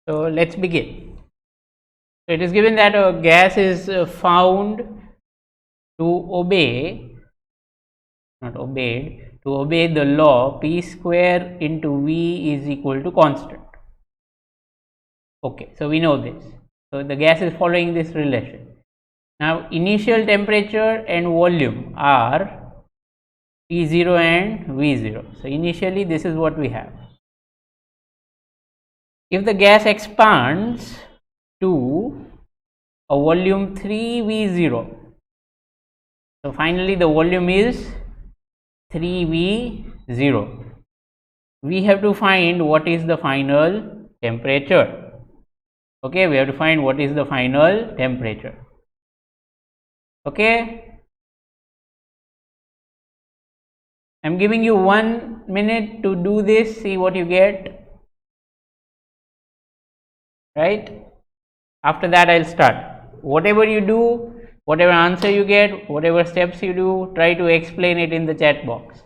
So let's begin. So it is given that a gas is found to obey, not obeyed, to obey the law P square into V is equal to constant. Okay, so we know this. So the gas is following this relation. Now initial temperature and volume are P0 and V0. So initially this is what we have. If the gas expands to a volume 3V0, so finally the volume is 3V0, we have to find what is the final temperature. Okay, we have to find what is the final temperature. Okay, I am giving you 1 minute to do this, see what you get, right? After that I will start. Whatever you do, whatever answer you get, whatever steps you do, try to explain it in the chat box.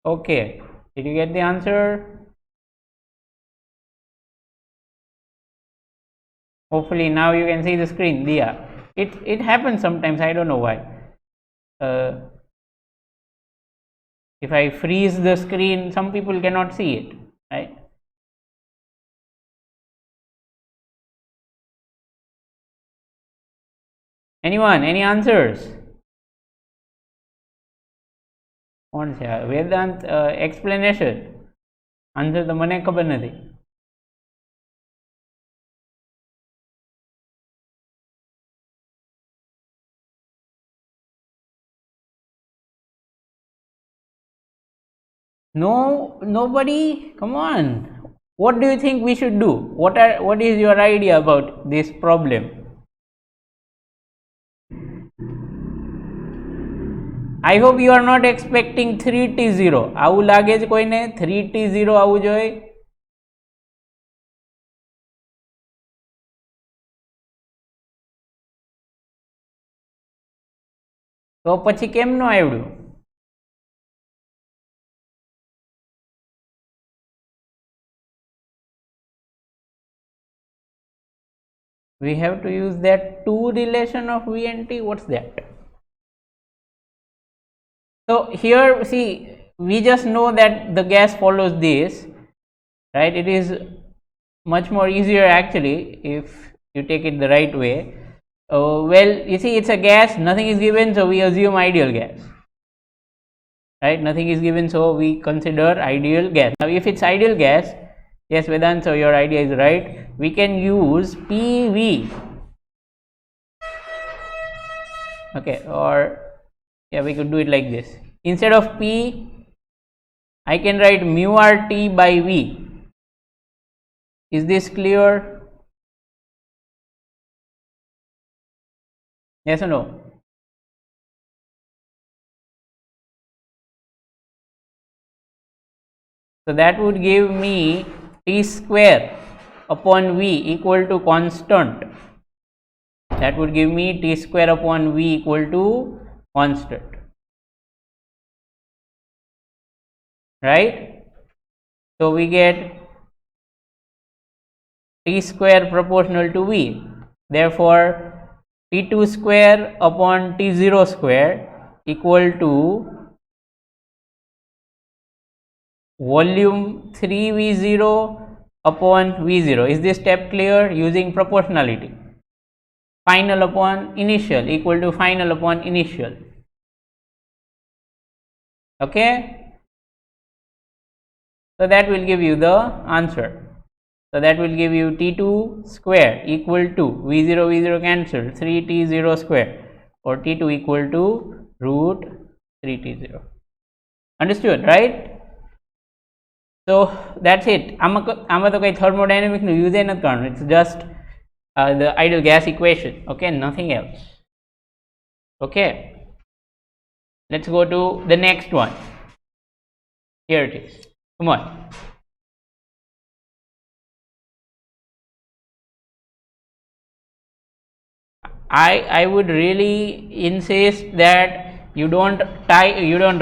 Okay, did you get the answer? Hopefully now you can see the screen. Yeah, it happens sometimes, I don't know why. If I freeze the screen, some people cannot see it, right? Anyone, any answers? કોણ છે Vedanta explanation answer તો મને ખબર નથી. No, nobody, come on, what do you think we should do? What is your idea about this problem? I hope you are not expecting 3T0. આવું લાગે છે કોઈને 3T0 આવું જોઈએ? તો પછી કેમ ન આવડ્યું? We have to use that 2 relation of V and T. What's that? So here see, we just know that the gas follows this, right? It is much more easier actually if you take it the right way. Well, you see, it's a gas, nothing is given, so we assume ideal gas, right? Nothing is given, so we consider ideal gas. Now if it's ideal gas, yes Vedant, so your idea is right, we can use PV, okay, or yeah, we could do it like this. Instead of P, I can write mu RT by V. Is this clear? Yes or no? So that would give me T square upon V equal to constant. That would give me T square upon V equal to constant, right? So we get T square proportional to V. Therefore, T2 square upon T0 square equal to volume 3V0 upon V0. Is this step clear? Using proportionality. Final upon initial equal to final upon initial. Okay. So that will give you the answer. So that will give you T2 square equal to V0 V0 cancel 3T0 square, or T2 equal to root 3T0. Understood, right? So that's it. આમાં તો કઈ thermodynamics નું use નથી કરવાનું. It's just the ideal gas equation. Okay, nothing else. Okay, let's go to the next one. Here it is. Come on. I would really insist that you don't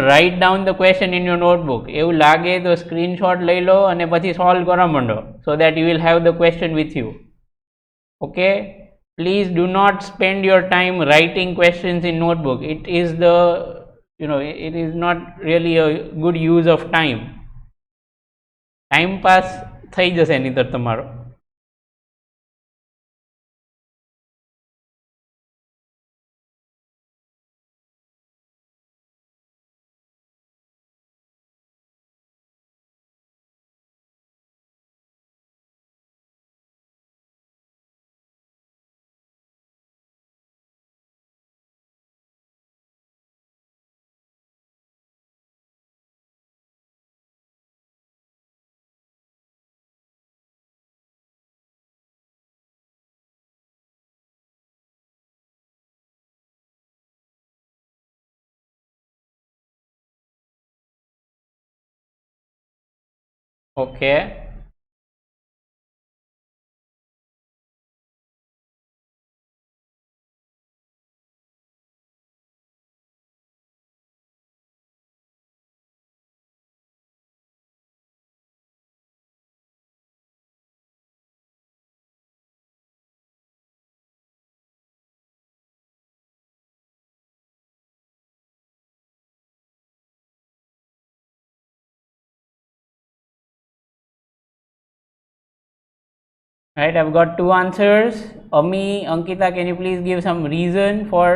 write down the question in your notebook. એવું લાગે તો screenshot લઈ લો અને પછી solve કરવા માંડો, so that you will have the question with you. Okay, please do not spend your time writing questions in notebook. It is the, it is not really a good use of time. Time pass થઈ જશે નહીતર તમારો. Okay, right, I've got two answers. Ami, Ankita, can you please give some reason for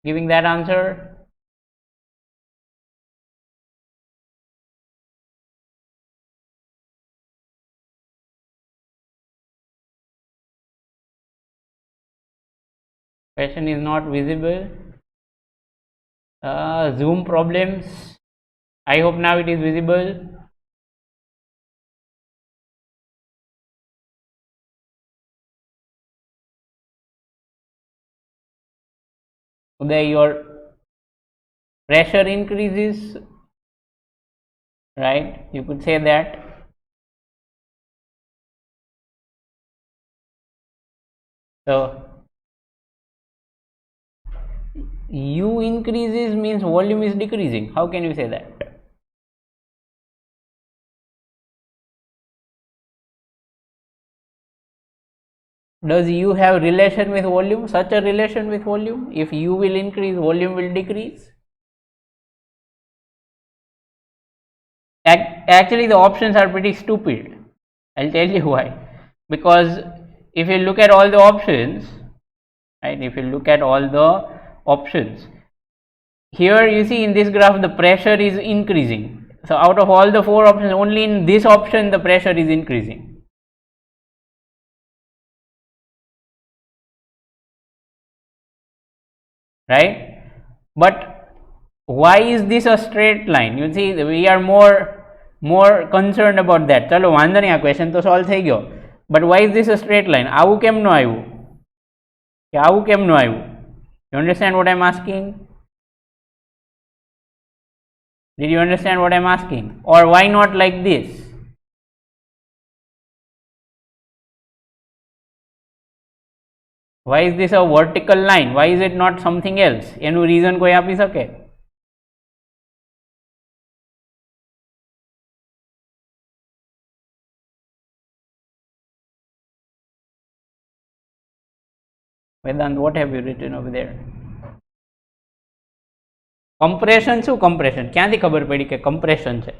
giving that answer? Question is not visible. Zoom problems. I hope now it is visible. Uday, your pressure increases, right? You could say that. So U increases means volume is decreasing. How can you say that? Does U have relation with volume? Such a relation with volume? If U will increase, volume will decrease. Actually, the options are pretty stupid. I'll tell you why. Because if you look at all the options, right? If you look at all the options, here you see in this graph the pressure is increasing. So out of all the four options, only in this option the pressure is increasing. Right? But why is this a straight line? You see, we are more concerned about that. Chalo વાંધો નહીં, આ question તો solve થઈ ગયો. But why is this a straight line? આવું કેમ નો આવ્યું? કે આવું કેમ નો આવ્યું? You understand what I'm asking? Did you understand what I'm asking? Or why not like this? Why is this a vertical line? Why is it not something else? એનું reason કોઈ આપી શકે? Vedant, what have you written over there? Compression શું compression? ક્યાંથી ખબર પડી કે compression છે?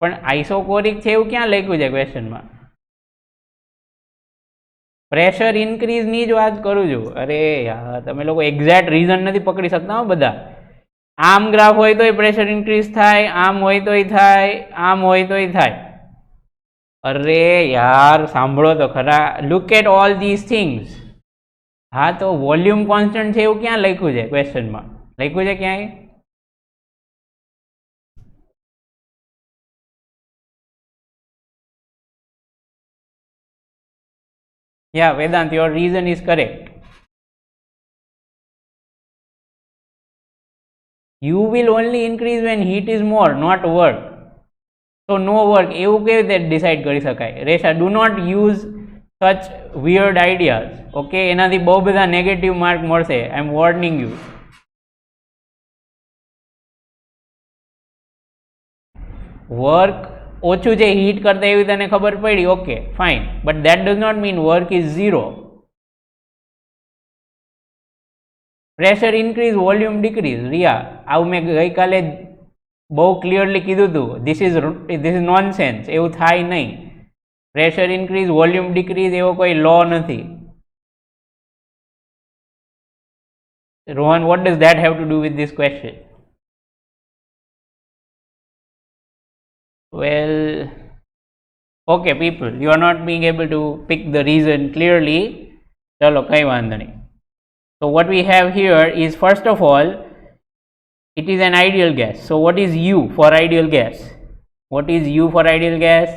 પણ આઇસોકોરિક છે એવું ક્યાં લખ્યું છે ક્વેશ્ચનમાં? પ્રેશર ઇન્ક્રીઝ ની જ વાત કરું છું. અરે યાર તમે લોકો એક્ઝેક્ટ રીઝન નથી પકડી શકતા હો બધા. આમ ગ્રાફ હોય તોય પ્રેશર ઇન્ક્રીઝ થાય, આમ હોય તોય થાય, આમ હોય તોય થાય. અરે યાર સાંભળો તો ખરા, look at all this things. હા તો વોલ્યુમ કોન્સ્ટન્ટ છે એવું ક્યાં લખ્યું છે ક્વેશ્ચનમાં? લખ્યું છે ક્યાંય? Yeah, Vedant, your reason is correct. U will only increase when heat is more, not work. So no work. એવું કેવી રીતે ડિસાઇડ કરી શકાય? રેશા, do not use such weird ideas. Okay, એનાથી બહુ બધા નેગેટિવ માર્ક મળશે. I am warning you. Work ઓછું છે હીટ કરતા એવી તને ખબર પડી, okay fine, but that does not mean work is zero. Pressure increase, volume decrease. Riya, આવું મેં ગઈકાલે બહુ ક્લિયરલી કીધું હતું. This is nonsense. એવું થાય નહીં. પ્રેશર ઇન્ક્રીઝ, વોલ્યુમ ડિક્રીઝ એવો કોઈ લો નથી. Rohan, what does that have to do with this question? Well, okay people, you are not being able to pick the reason clearly. Chalo, kai વાંધો નહીં. So what we have here is, first of all, it is an ideal gas. So what is U for ideal gas? What is U for ideal gas?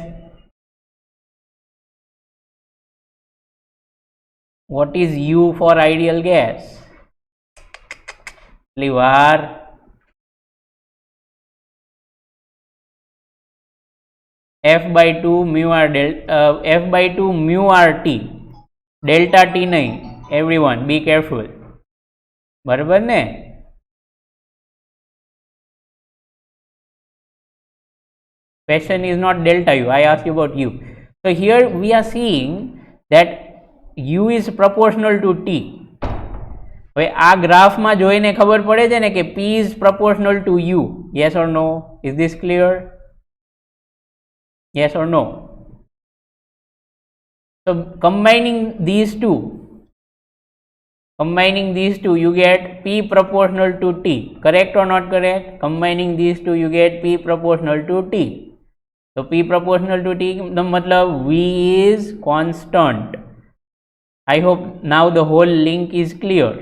What is U for ideal gas? Livar. F by 2 mu r F by 2 mu r t, delta t नहीं. Everyone be careful. बराबर ने? Question is not delta u. I asked you about u. So here we are seeing that u is proportional to t. હવે આ ગ્રાફમાં જોઈને ખબર પડે છે ને કે p is proportional to u. Yes or no? Is this clear? Yes or no? So combining these two, you get P proportional to T. Correct or not correct? Combining these two, you get P proportional to T. So P proportional to T, the matlab V is constant. I hope now the whole link is clear.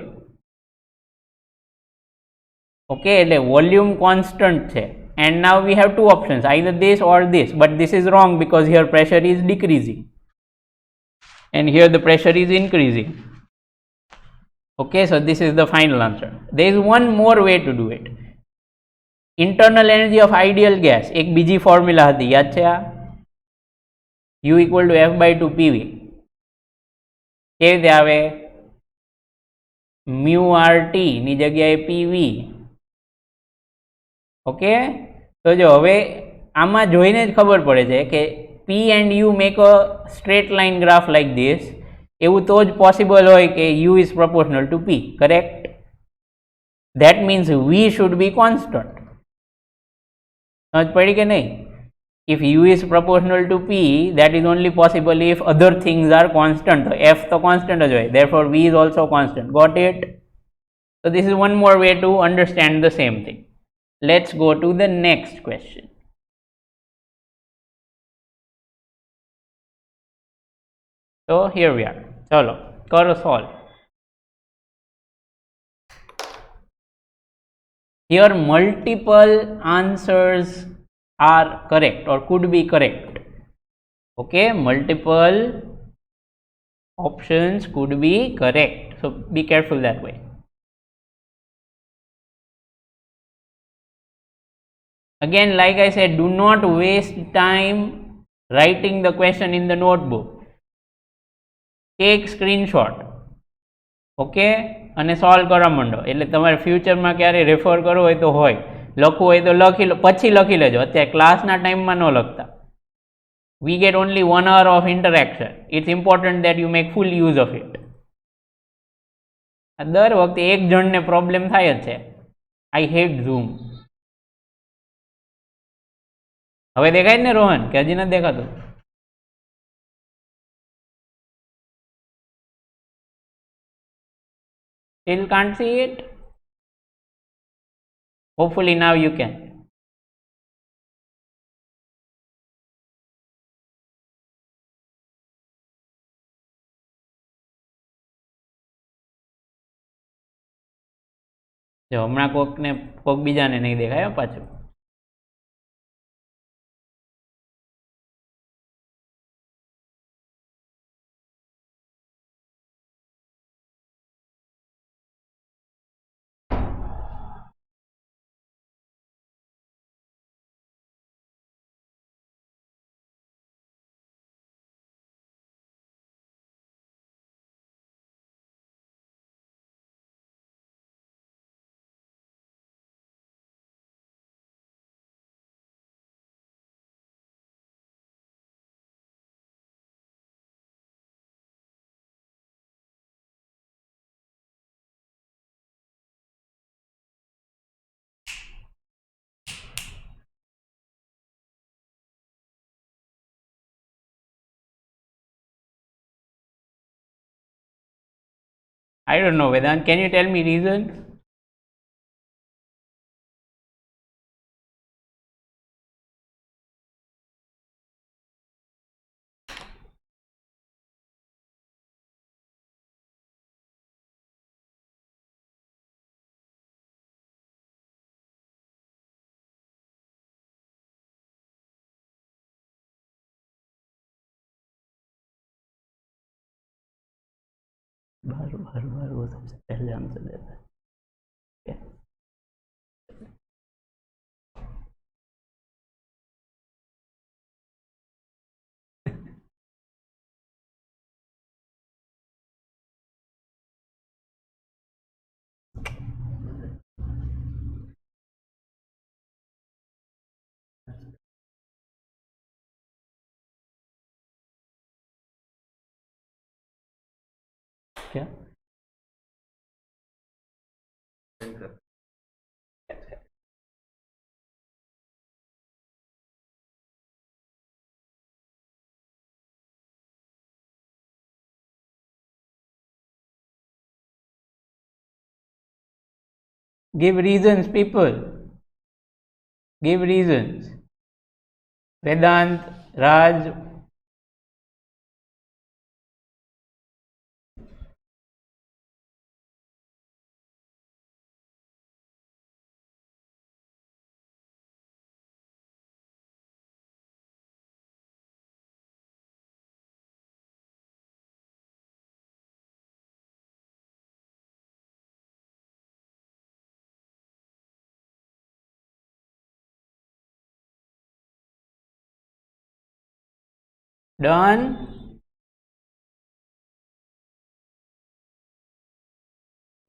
Okay, એટલે volume constant છે. And now we have two options, either this or this, but this is wrong because here pressure is decreasing and here the pressure is increasing. Okay, so this is the final answer. There is one more way to do it. Internal energy of ideal gas, एक બીજી formula હતી, યાદ છે આ? U equal to F by 2 PV. કેવી રીતે આવે? mu RT ની જગ્યાએ PV. ઓકે, તો જો હવે આમાં જોઈને જ ખબર પડે છે કે P and U make a straight line graph like this. એવું તો જ possible હોય કે U is proportional to P, correct? That means V should be constant. સમજ પડી કે નહીં? If U is proportional to P, that is only possible if other things are constant. So F તો constant જ હોય. Therefore V is also constant. Got it? So this is one more way to understand the same thing. Let's go to the next question. So here we are. Chalo, karo solve. Here multiple answers are correct or could be correct. Okay, multiple options could be correct. So be careful that way. Again, like I said, do not waste time writing the question in the notebook. Take screenshot. Okay, અને solve કરવા માંડો એટલે તમારે ફ્યુચરમાં ક્યારે refer કરવો હોય તો હોય, લખવું હોય તો લખી લો, પછી લખી લેજો. અત્યારે ક્લાસના ટાઈમમાં ન લખતા. we get only 1 hour of interaction. It's important that you make full use of it. દર વખતે એક જણને પ્રોબ્લેમ થાય જ છે. I hate zoom. હવે દેખાય ને રોહન કે હજી નથી દેખાતું? Still can't see it? Hopefully now you can. જો હમણાં કોક બીજાને નહીં દેખાય પાછું. I don't know, Vedant. Can you tell me reason? बार वो सबसे पहले आंसर देता है. क्या? Give reasons, people. Give reasons. Vedant, Raj. Done.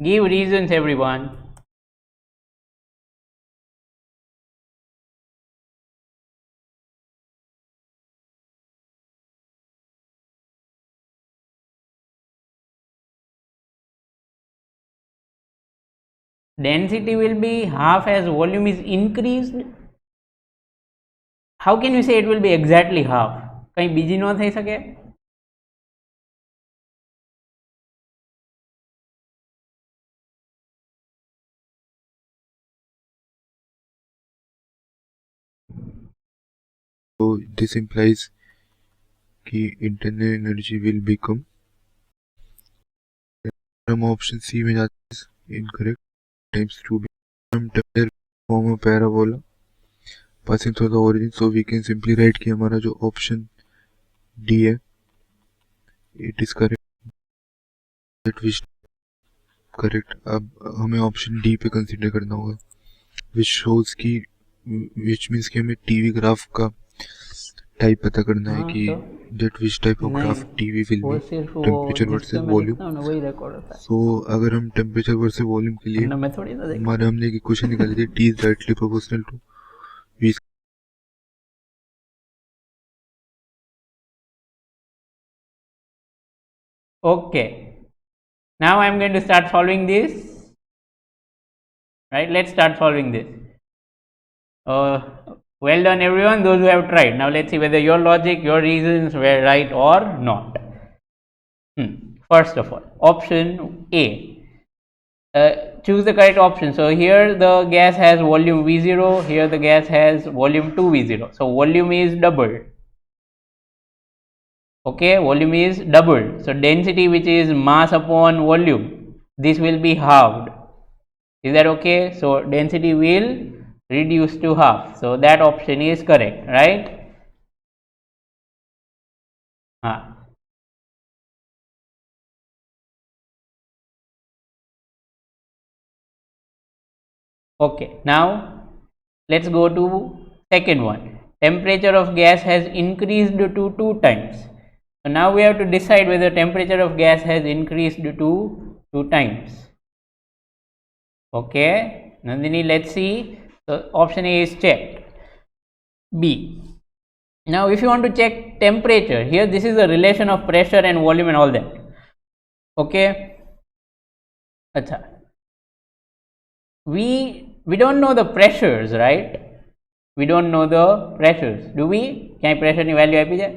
Give reasons, everyone. Density will be half as volume is increased. How can you say it will be exactly half? કઈ બીજી ન થઈ શકે? So this implies कि internal energy will become. हम option C में जाते हैं incorrect times 2b. हम temperature form a parabola passing through the origin, so we can simply write कि हमारा जो option D है it is correct. That which correct. अब हमें option D पे consider करना होगा, which shows कि which means कि हमें TV ग्राफ का टाइप पता करना है कि that which type of graph TV will be temperature versus volume. So अगर हम temperature versus volume के लिए हमारे हमने एक इक्वेशन निकाली थी T is directly proportional to V Okay, now I'm going to start solving this. Right, let's start solving this. Well done everyone, those who have tried. Now let's see whether your logic, your reasons were right or not. First of all, option A. Choose the correct option. So here the gas has volume V0, here the gas has volume 2V0. So volume is doubled. Okay, volume is doubled. So density, which is mass upon volume, this will be halved. Is that okay? So density will reduce to half. So that option is correct, right? Okay, now let's go to second one. Temperature of gas has increased to 2 times. So now we have to decide whether temperature of gas has increased to 2 times. Okay, Nandini, let's see. So option A is checked. B. Now if you want to check temperature, here this is the relation of pressure and volume and all that. Okay. Acha. We don't know the pressures, right? We don't know the pressures. Do we? Can pressure ni value આપી છે?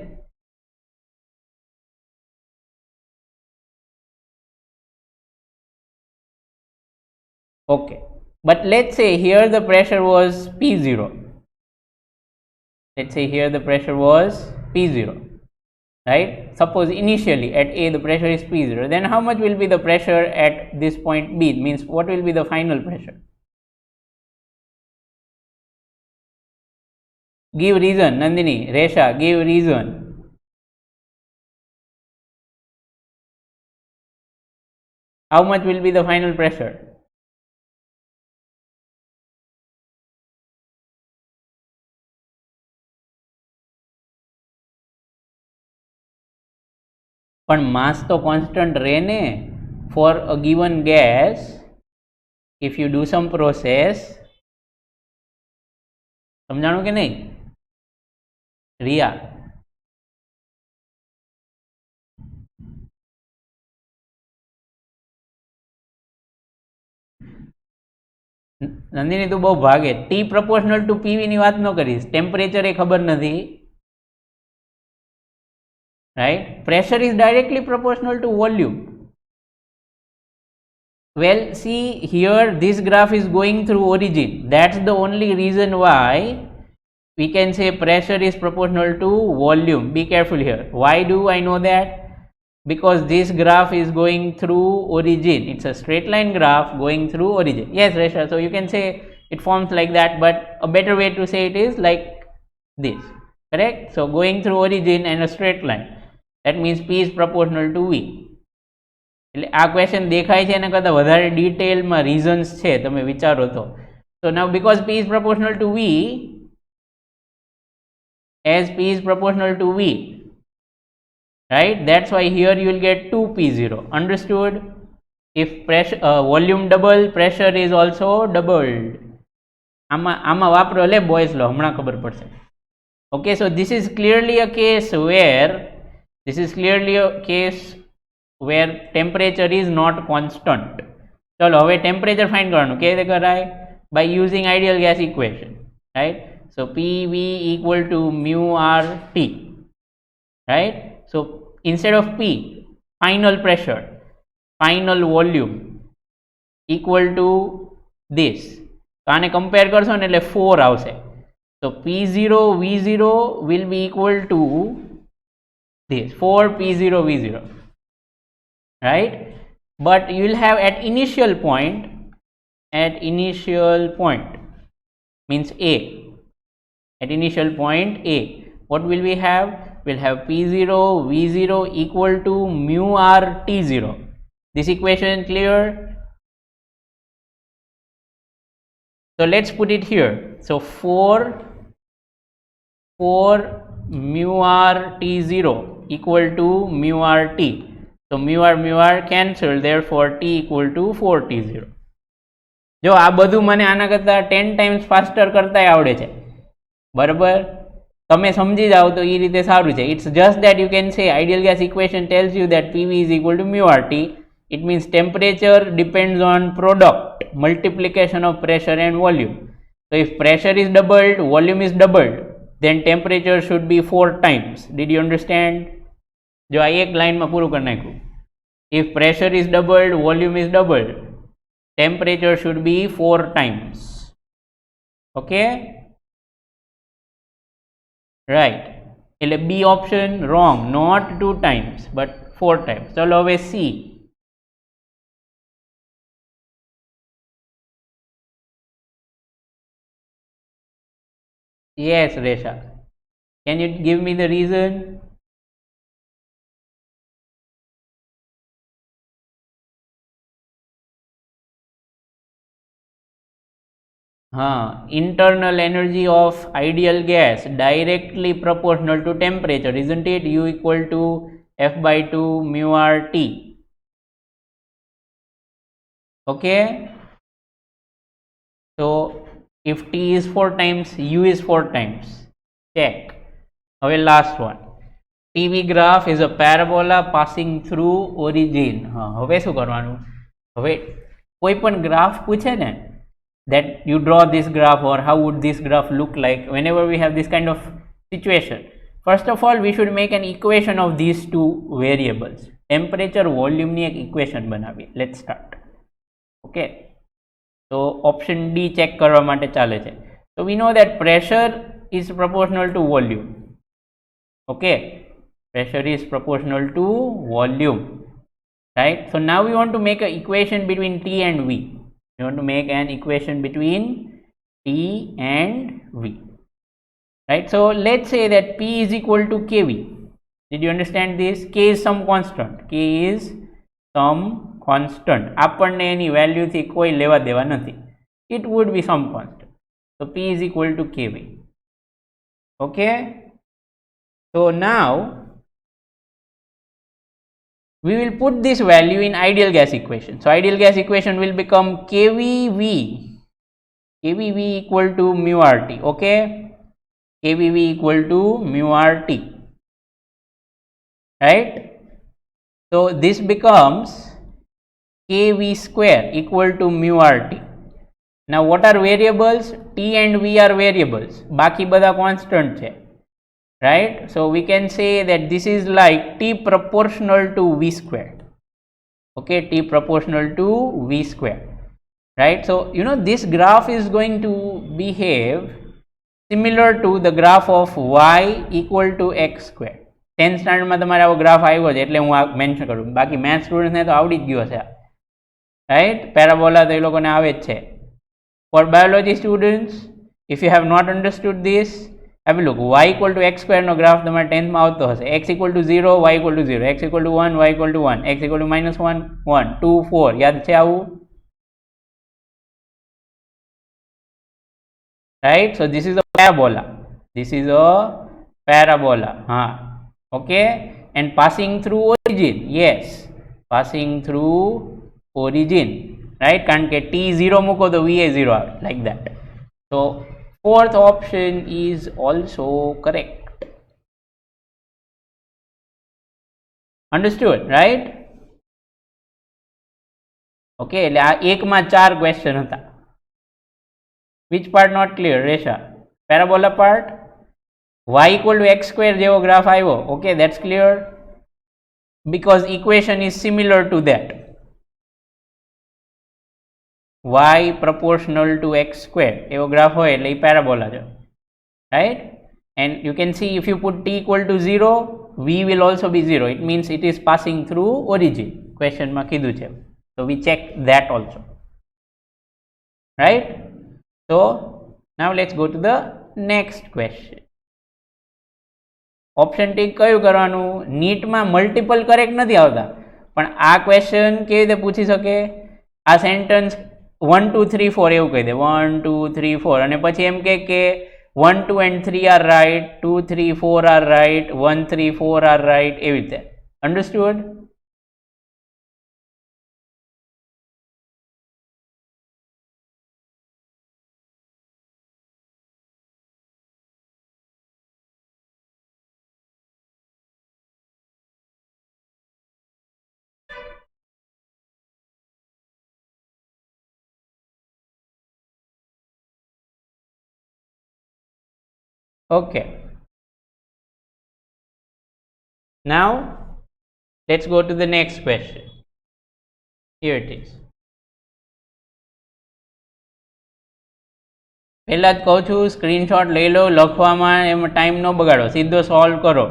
Okay, but let's say here the pressure was P0. Let's say here the pressure was P0, right? Suppose initially at A the pressure is P0, then how much will be the pressure at this point B? Means what will be the final pressure? Give reason, Nandini, Resha, give reason. How much will be the final pressure? પણ mass તો constant રહે ને for a given gas. If you do some process, સમજાણું કે નહીં રિયા? નંદિની તું બહુ ભાગે. T proportional to PV ની વાત ન કરીશ. ટેમ્પરેચર એ ખબર નથી. Right? Pressure is directly proportional to volume. Well, see here this graph is going through origin. That's the only reason why we can say pressure is proportional to volume. Be careful here. Why do I know that? Because this graph is going through origin. It's a straight line graph going through origin. Yes, Resha, so you can say it forms like that, but a better way to say it is like this. Correct? So going through origin and a straight line. That means P is proportional to V. એટલે આ question દેખાય છે એના કરતાં વધારે ડિટેલમાં reasons છે, તમે વિચારો તો. So now because P is proportional to V, as P is proportional to V, right, that's why here you will get 2P0. Understood? If pressure volume double, pressure is also doubled. આમાં વાપરો લે boys લો, હમણાં ખબર પડશે. Okay, so this is clearly a case where temperature is not constant. ચલો હવે temperature find કરવાનું કેવી રીતે કરાય? By using ideal gas equation, right? So PV equal to mu R T, right? So instead of P, final pressure, final volume equal to this. તો આને compare કરશો ને એટલે 4 આવશે. So P0 V0 will be equal to this 4 P0 V0, right? But you will have at initial point means A, at initial point A, what will we have? We'll have P0 V0 equal to mu R T0. This equation clear? So let's put it here. So 4 mu R T0 equal to mu R T. So mu r cancel, therefore T equal to 4T0. જો આ બધું મને આના કરતાં 10 times faster કરતા આવડે છે, બરાબર? તમે સમજી જાઓ તો એ રીતે સારું છે. It's just that you can say ideal gas equation tells you that PV is equal to mu R T. It means temperature depends on product multiplication of pressure and volume. So if pressure is doubled, volume is doubled, then temperature should be 4 times. Did you understand? જો આ એક લાઈનમાં પૂરું કરી નાખ્યું. If pressure is doubled, volume is doubled, temperature should be 4 times. Okay, right. એટલે B option wrong, not 2 times but 4 times. ચલો હવે C. Yes, Resha. Can you give me the reason? Internal energy of ideal gas directly proportional to temperature, isn't it? U equal to F by 2 mu R T. Okay. So if T is 4 times, U is 4 times. Check. હવે last one. PV graph is a parabola passing through origin. હવે શું કરવાનું? હવે કોઈ પણ graph પૂછે ને, that you draw this graph or how would this graph look like whenever we have this kind of situation. First of all, we should make an equation of these two variables. Temperature, volume ની એક equation બનાવીએ. Let's start. Okay. So option D check કરવા માટે ચાલે છે. So we know that pressure is proportional to volume. Okay, pressure is proportional to volume, right? So now we want to make an equation between T and V. We want to make an equation between T and V, right? So let's say that P is equal to kV. Did you understand this? K is some constant. K is some constant. આપણને એની વેલ્યુથી કોઈ લેવા દેવા નથી. It would be some constant. So P is equal to kV. Okay. So now we will put this value in ideal gas equation. So ideal gas equation will become KVV equal to mu RT. Okay, KVV equal to mu RT, right? So this becomes KV square equal to mu RT. Now what are variables? T and V are variables. બાકી બધા constant છે. Right, so we can say that this is like T proportional to V square. Okay, T proportional to V square, right? So you know this graph is going to behave similar to the graph of y equal to x square. 10th standard માં તમારે આવો graph આવ્યો છે એટલે હું આ mention કરું. બાકી મેથ્સ સ્ટુડન્ટ ને તો આવડી જ ગયો છે, રાઈટ? પેરાબોલા તો એ લોકોને આવે જ છે. For biology students, if you have not understood this, have a look. Y equal to x square નો ગ્રાફ તમારે 10th માં આવતો હશે. X equal to 0, y equal to 0, x equal to 1, y equal to 1, x equal to minus 1, 1, 2, 4. યાદ છે આવું? Right? So this is a parabola. This is a parabola. Okay. And passing through origin. Yes. Passing through origin. Right? કારણ કે T 0 મૂકો તો V એ 0 આવે. Like that. So fourth option is also correct. Understood, right? Okay, એટલે આ એકમાં 4 question હતા. Which part not clear, Resha? Parabola part? Y equal to x square જેવો ગ્રાફ આવ્યો. Okay, that's clear. Because equation is similar to that. Y proportional to x square એવો graph હોય એટલે એ parabola છે, right? And you can see if you put t equal to 0, v will also be 0. It means it is passing through origin. Question માં કીધું છે. So we check that also, right? So now let's go to the next question. Option T કયું કરવાનું? નીટમાં multiple correct નથી આવતા, પણ આ question કેવી રીતે પૂછી શકે? આ સેન્ટેન્સ 1 2 3 4 એવું કહી દે, 1 2 3 4, અને પછી એમ કે 1 2 and 3 are right, 2 3 4 are right, 1 3 4 are right, એવી રીતે. Understood? Okay. Now let's go to the next question. Here it is. પહેલા જ કહું છું સ્ક્રીનશોટ લઈ લો, લખવામાં એમાં ટાઈમ ન બગાડો, સીધો સોલ્વ કરો.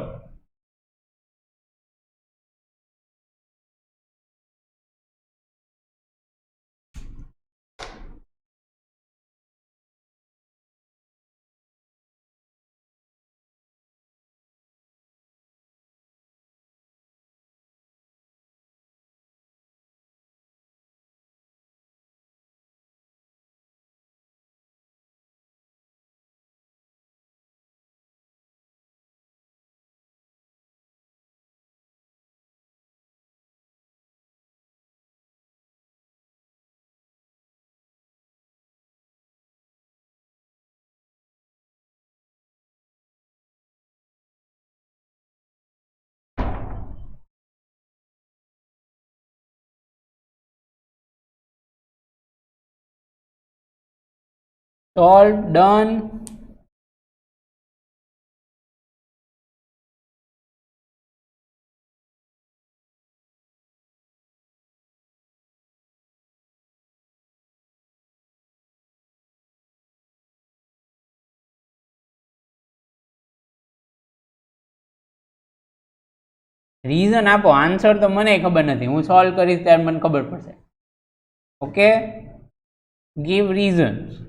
Solve, done. રીઝન આપો, આન્સર તો મને ખબર નથી, હું સોલ્વ કરીશ ત્યારે મને ખબર પડશે. Okay, give reasons.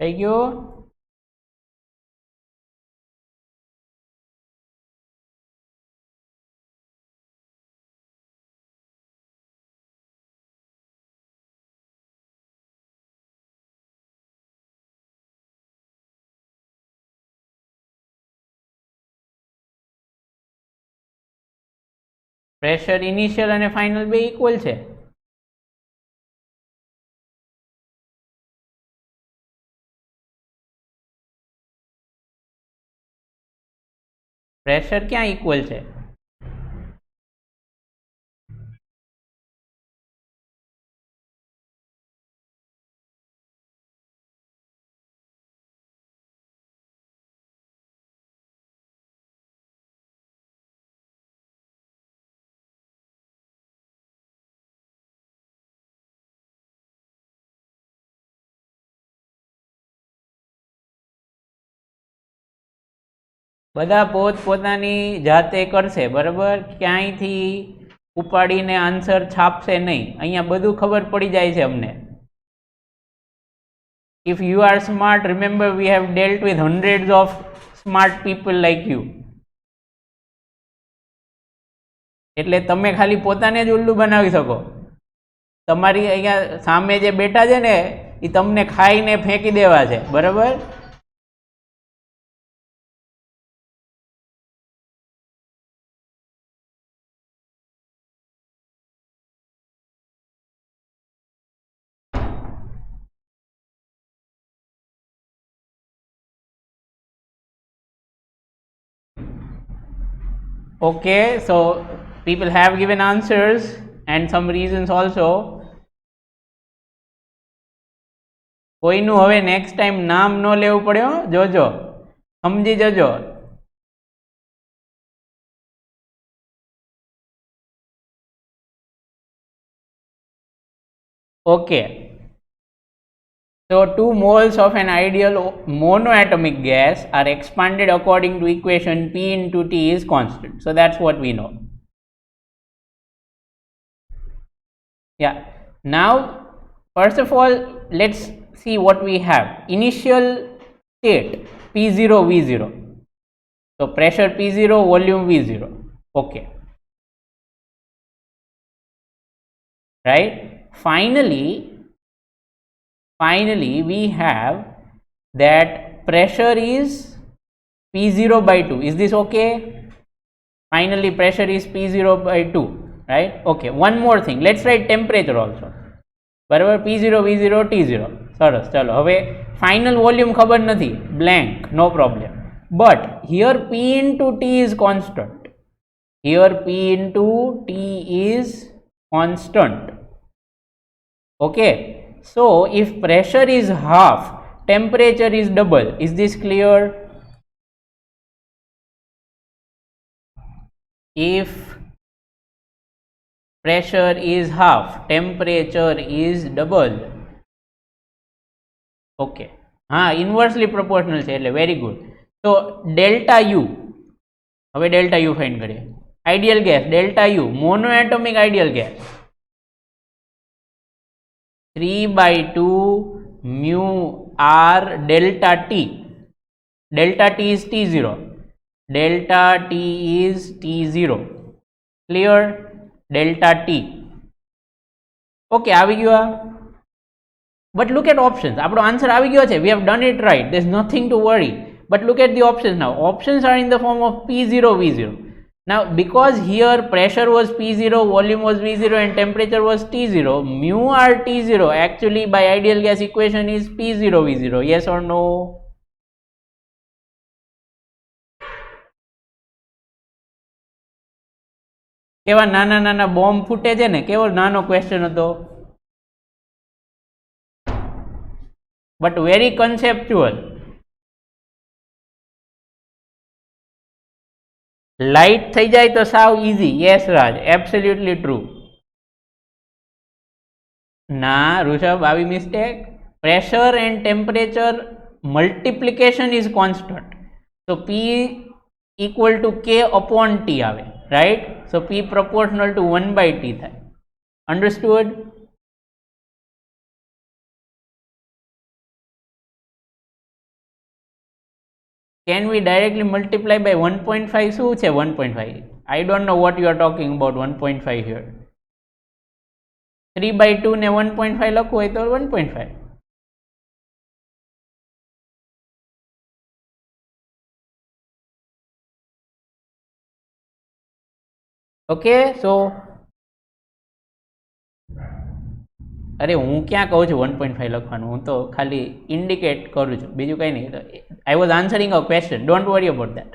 થઈ ગયું? પ્રેશર ઇનિશિયલ અને ફાઇનલ બે ઇક્વલ છે. પ્રેશર ક્યાં ઇક્વલ છે? બધા પોતપોતાની જાતે કરશે, બરાબર, ક્યાંયથી ઉપાડીને આન્સર છાપશે નહીં. અહીંયા બધું ખબર પડી જાય છે અમને. If you are smart, remember we have dealt with hundreds of smart people like you. એટલે તમે ખાલી પોતાને જ ઉલ્લુ બનાવી શકો. તમારી અહીંયા સામે જે બેઠા છે ને એ તમને ખાઈને ફેંકી દેવા છે, બરાબર. Okay, so people have given answers and some reasons also. કોઈનું હવે નેક્સ્ટ ટાઈમ નામ ન લેવું પડે, જોજો, સમજી જજો. Okay, so 2 moles of an ideal monoatomic gas are expanded according to equation P into T is constant. So that's what we know. Yeah, now first of all let's see what we have. Initial state P0 V0. So pressure P0, volume V0. Okay, right. Finally we have that pressure is P0 by 2. Is this okay? Finally, pressure is P0 by 2, right? Okay, one more thing. Let's write temperature also. બરાબર, P0, V0, T0. સરસ, ચલો હવે final volume ખબર નથી, blank, no problem. But here P into T is constant. Here P into T is constant. Okay, so if pressure is half, temperature is double. Is this clear? If pressure is half, temperature is double. Okay, हाँ, inversely proportional છે એટલે very good. So delta U, હવે delta U find કરીએ. Ideal gas, delta U, monoatomic ideal gas, 3 by 2 mu R delta T. Delta T is T0. Delta T is T0. Clear? Delta T. Okay, આવી ગયો આ. But look at options. આપણો answer આવી ગયો છે. We have done it right. There's nothing to worry. But look at the options now. Options are in the form of P0, V0. Now, because here pressure was P0, volume was V0 and temperature was T0, mu R T0 actually by ideal gas equation is P0, V0. Yes or no? કેવા નાના નાના bomb ફૂટે છે ને, કેવો નાનો question હતો, but very conceptual. Light થઈ જાય તો સાવ easy. Yes Raj, absolutely true. ના ઋષભ, આવી mistake. Pressure and temperature multiplication is constant. So P equal to K upon T આવે, right? So P proportional to 1 by T થાય. Understood? Can we directly multiply by 1.5? શું છે 1.5? I don't know what you are talking about 1.5 here. 3 by 2 ને 1.5 લખવું હોય તો 1.5. Okay, so અરે હું ક્યાં કહું છું 1.5 લખવાનું, હું તો ખાલી ઇન્ડિકેટ કરું છું, બીજું કંઈ નહીં. I was answering a question. Don't worry about that.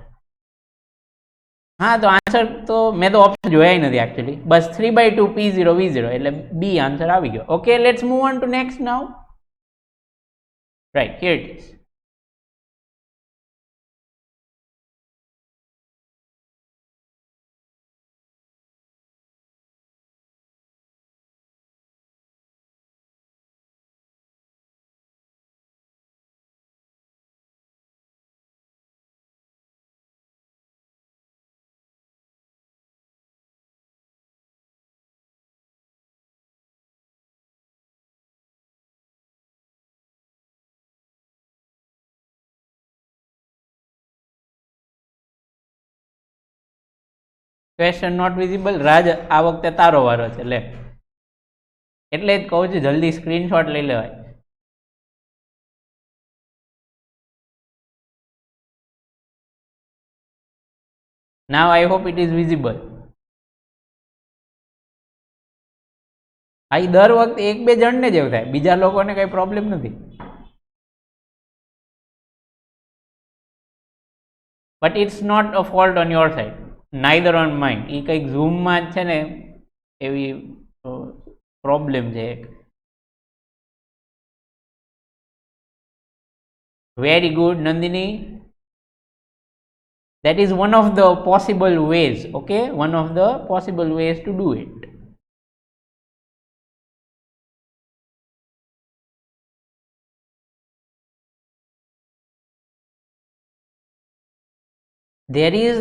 હા, તો આન્સર તો મેં તો ઓપ્શન જોયા નથી actually. Bus 3 by 2 P0 V0 એટલે બી આન્સર આવી ગયો. Okay, let's move on to next now. Right, here it is. Question not visible. Raj, આ વખતે તારો વારો છે, લે. એટલે જ કહું છું જલ્દી સ્ક્રીનશોટ લઈ લેવાય. Now I hope it is visible. આ દર વખતે એક બે જણને જ એવું થાય, બીજા લોકોને કઈ પ્રોબ્લેમ નથી. But it's not a fault on your side, neither on mine. એ કંઈક ઝૂમમાં જ છે ને એવી પ્રોબ્લેમ છે એક. Very good Nandini. That is one of the possible ways, okay? One of the possible ways to do it. There is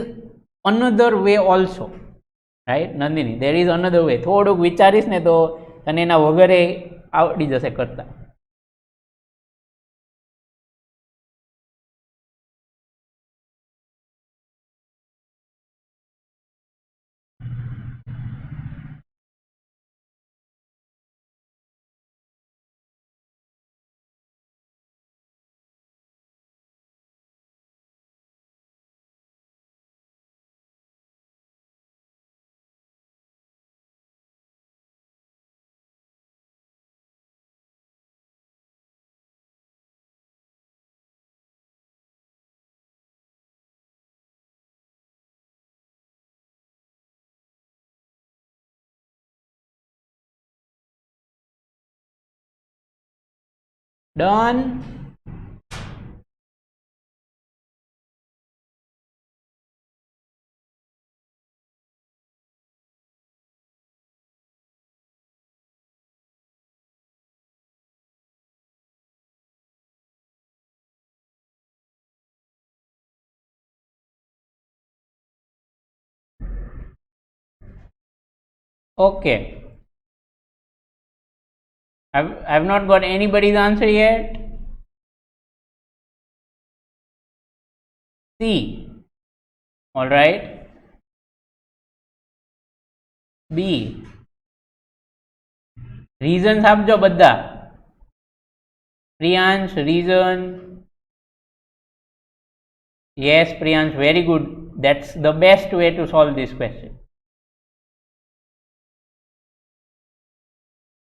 another way also, right Nandini? There is another way. થોડુંક વિચારીશ ને તો તને એના વગરે આવડી જશે કરતા. Done. Okay. I've not got anybody's answer yet. C. All right. B. Reasons આપજો બધા. Priyansh, reason. Yes, Priyansh, very good. That's the best way to solve this question.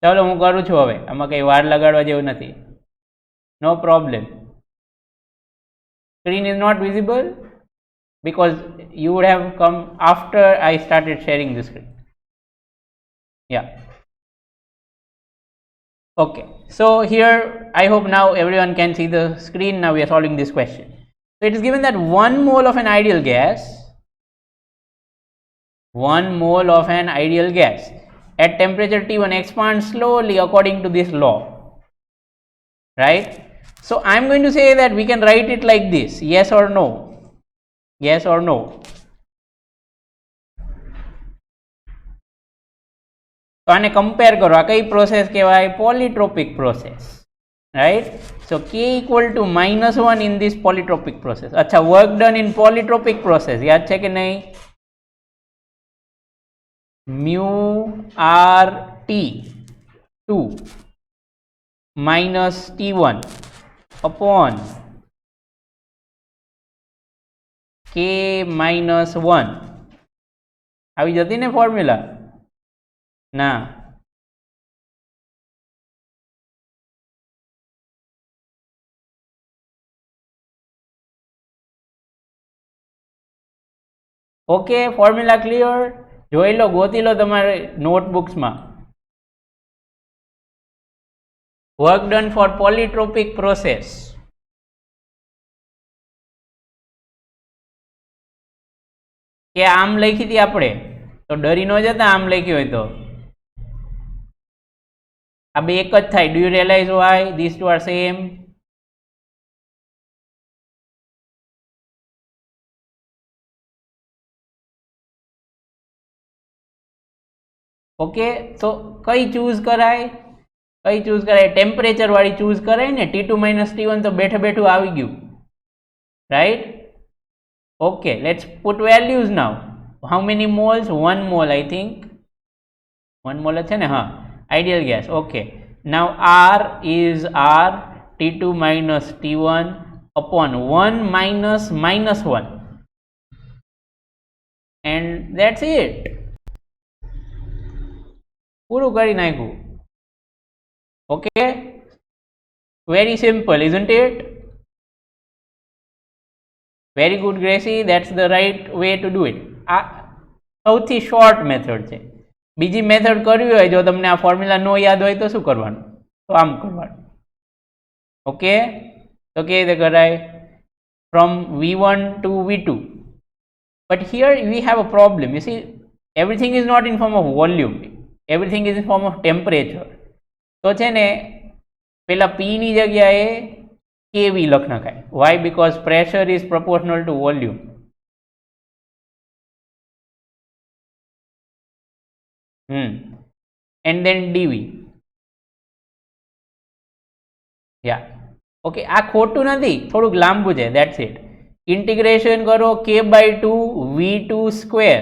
ચાલો હું કરું છું હવે, આમાં કઈ વાર લગાડવા જેવું નથી. No problem. Screen is not visible because you would have come after I started sharing the screen. Yeah. Okay. So here I hope now everyone can see the screen. Now we are solving this question. So it is given that 1 mole of an ideal gas, 1 mole of an ideal gas at temperature T1 expands slowly according to this law, right? So I am going to say that we can write it like this, yes or no, yes or no. તો આને compare કરો, આ કઈ process કહેવાય? Polytropic process, right? So K equal to -1 in this polytropic process. अच्छा, work done in polytropic process याद છે કે નહીં? mu r T2 minus T1 upon K minus 1 આવી જતી ને ફોર્મ્યુલા? ના. Okay, formula clear? જોઈ લો, ગોતી લો તમારે નોટબુક્સમાં. Work done for polytropic process. કે આમ લખી હતી આપણે, તો ડરી ન જતા આમ લખ્યું હોય તો. આ બે એક જ થાય. Do you realize why this two are same? Okay, તો કઈ ચૂઝ કરાય? કઈ ચૂઝ કરાય? ટેમ્પરેચર વાળી ચૂઝ કરાય ને. T2 minus T1 તો બેઠે બેઠું આવી ગયું, right? Okay, let's put values now. How many moles? 1 mole, I think 1 mole છે ને? હા, ideal gas. Okay, now R is R T2 minus T1 upon 1 minus -1 and that's it. પૂરું કરી નાખ્યું. Okay, very simple, isn't it? Very good Gracie, that's the right way to do it. આ સૌથી short method છે. બીજી method કરવી હોય, જો તમને આ ફોર્મ્યુલા નો યાદ હોય તો શું કરવાનું? તો આમ કરવાનું. ઓકે, તો કેવી રીતે કરાય? From V1 to V2. But here we have a problem. You see, everything is not in form of volume. Everything is in form of temperature. તો છે ને પેલા P ની જગ્યાએ KV લખ નખાય. Why? Because pressure is proportional to volume. And then dV. Yeah. Okay, આ ખોટું નથી, થોડુંક લાંબુ છે. That's it. ઇન્ટિગ્રેશન કરો K/2 V2 square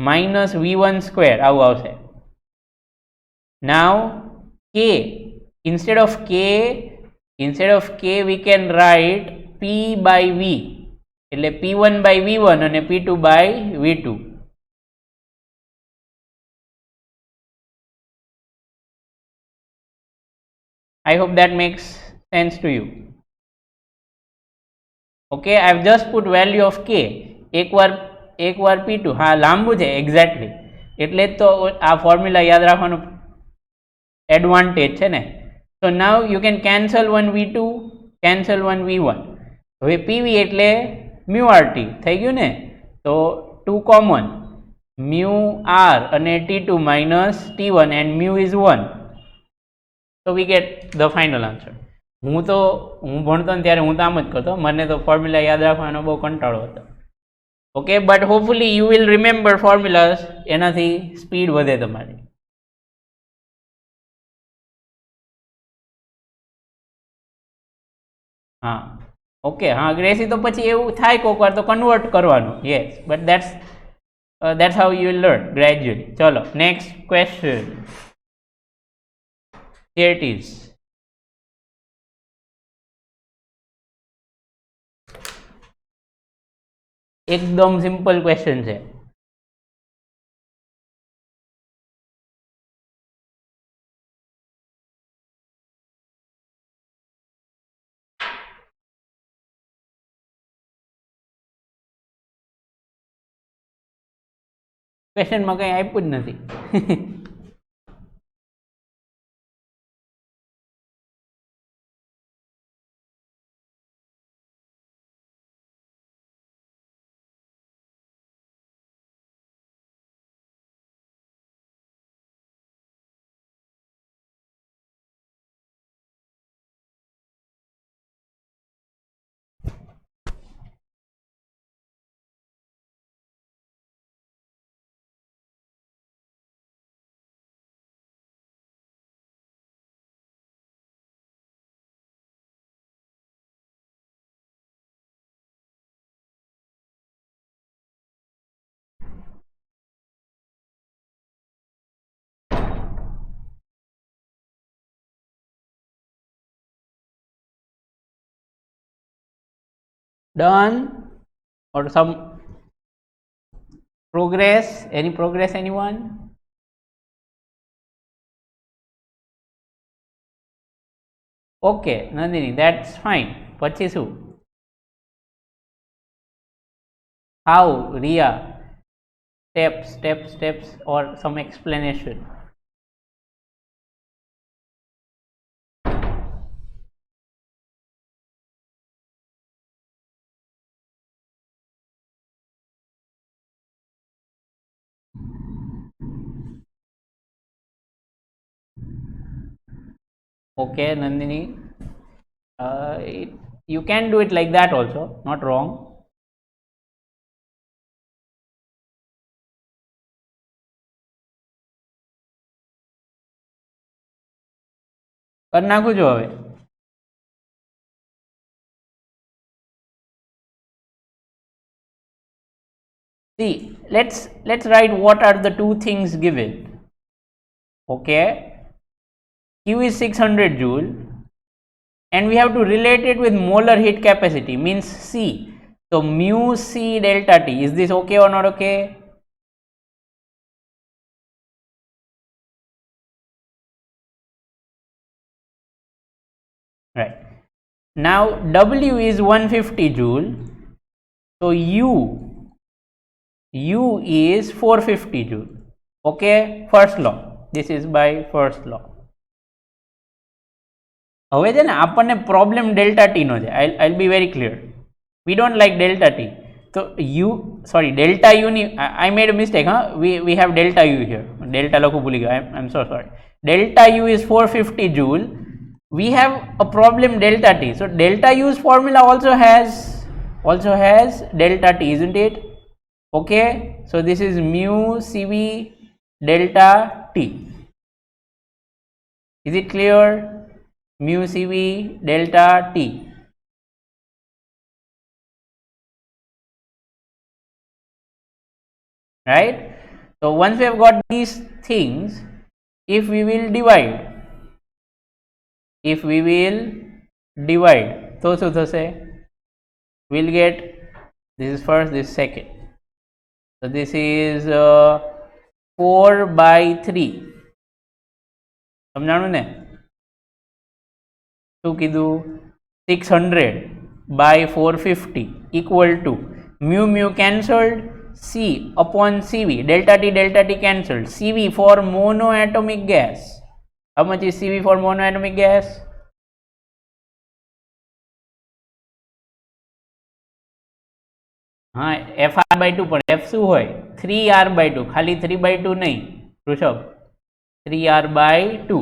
minus V1 square આવું આવશે. Now K, instead of K we can write P by V, એટલે P1 by V1 અને P2 by V2. I hope that makes sense to you. Okay, I have just put value of K. એક વાર P2. હા, લાંબુ છે exactly, એટલે તો આ ફોર્મ્યુલા યાદ રાખવાનું એડવાન્ટેજ છે ને. So now you can cancel one V2, cancel one V1. હવે PV એટલે mu RT થઈ ગયું ને, તો 2 common, mu R અને T2 minus T1 and mu is 1. So we get the final answer. હું ભણતો ને ત્યારે હું તો આમ જ કરતો, મને તો ફોર્મ્યુલા યાદ રાખવાનો બહુ કંટાળો હતો. Okay, but hopefully you will remember formulas, એનાથી સ્પીડ વધે તમારી. હા ઓકે, હા ગ્રેસી તો પછી એવું થાય કોઈક વાર તો કન્વર્ટ કરવાનું. Yes, but that's how you will learn gradually. ચલો next question. Here it is. એકદમ સિમ્પલ ક્વેશ્ચન છે. ક્વેશ્ચનમાં કંઈ આપ્યું જ નથી. Done or some progress? Any progress, anyone? Okay, Nandini, that's fine. પછી શું? How, Ria? Steps or some explanation? Okay, Nandini, you can do it like that also, not wrong. કરી નાખું છું હવે. See, let's write what are the two things given. Okay, Q is 600 joule and we have to relate it with molar heat capacity, means C. So mu C delta T, is this okay or not okay? Right. Now W is 150 joule, so U is 450 joule. Okay, first law, this is by first law. હવે છે ને આપણને problem delta T નો છે. I'll be very clear, we don't like delta T. So delta U ની, I made a mistake, huh? We have delta U here, delta લખું ભૂલી ગયો, I'm so sorry. Delta U is 450 joule, we have a problem delta T, so delta U's formula also has delta T, isn't it? Okay, so this is mu CV delta T. Is it clear? Mu CV delta T. Right? So once we have got these things, if we will divide, તો શું થશે? We'll get, this is first, this second. So this is 4/3. સમજાણું ને? શું કીધું? 600 by 450 equal to mu cancelled, C upon CV, delta T cancelled, CV for monoatomic gas, How much is CV for monoatomic gas? हाँ FR/2 પણ F શું હોય 3R/2 ખાલી 3/2 નહીં Rishabh 3R/2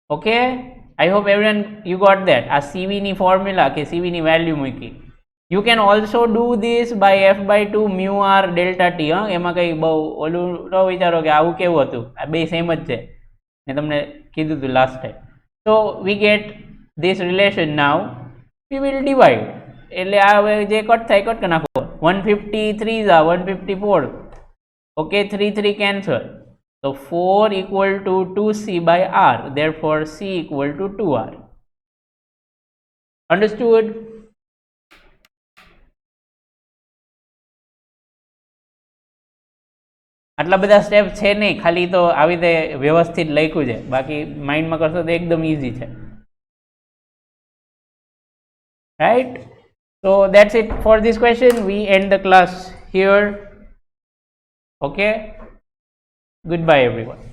okay I hope everyone you got that આ CV ની formula કે CV ની વેલ્યુ મૂકી you can also do this by F/2 mu R delta T એમાં કઈ બહુ ઓલું ન વિચારો કે આવું કેવું હતું આ બે સેમ જ છે મેં તમને કીધું હતું last time so we get this relation now we will divide એટલે આ હવે જે કટ થાય કટ કરી નાખો 153 is 154 okay 3 cancel so 4 equal to 2C by R therefore C equal to 2R understood આટલા બધા સ્ટેપ છે નહીં ખાલી તો આવી રીતે વ્યવસ્થિત લખ્યું છે બાકી માઇન્ડમાં કરશો તો એકદમ ઈઝી છે right so that's it for this question we end the class here okay goodbye everyone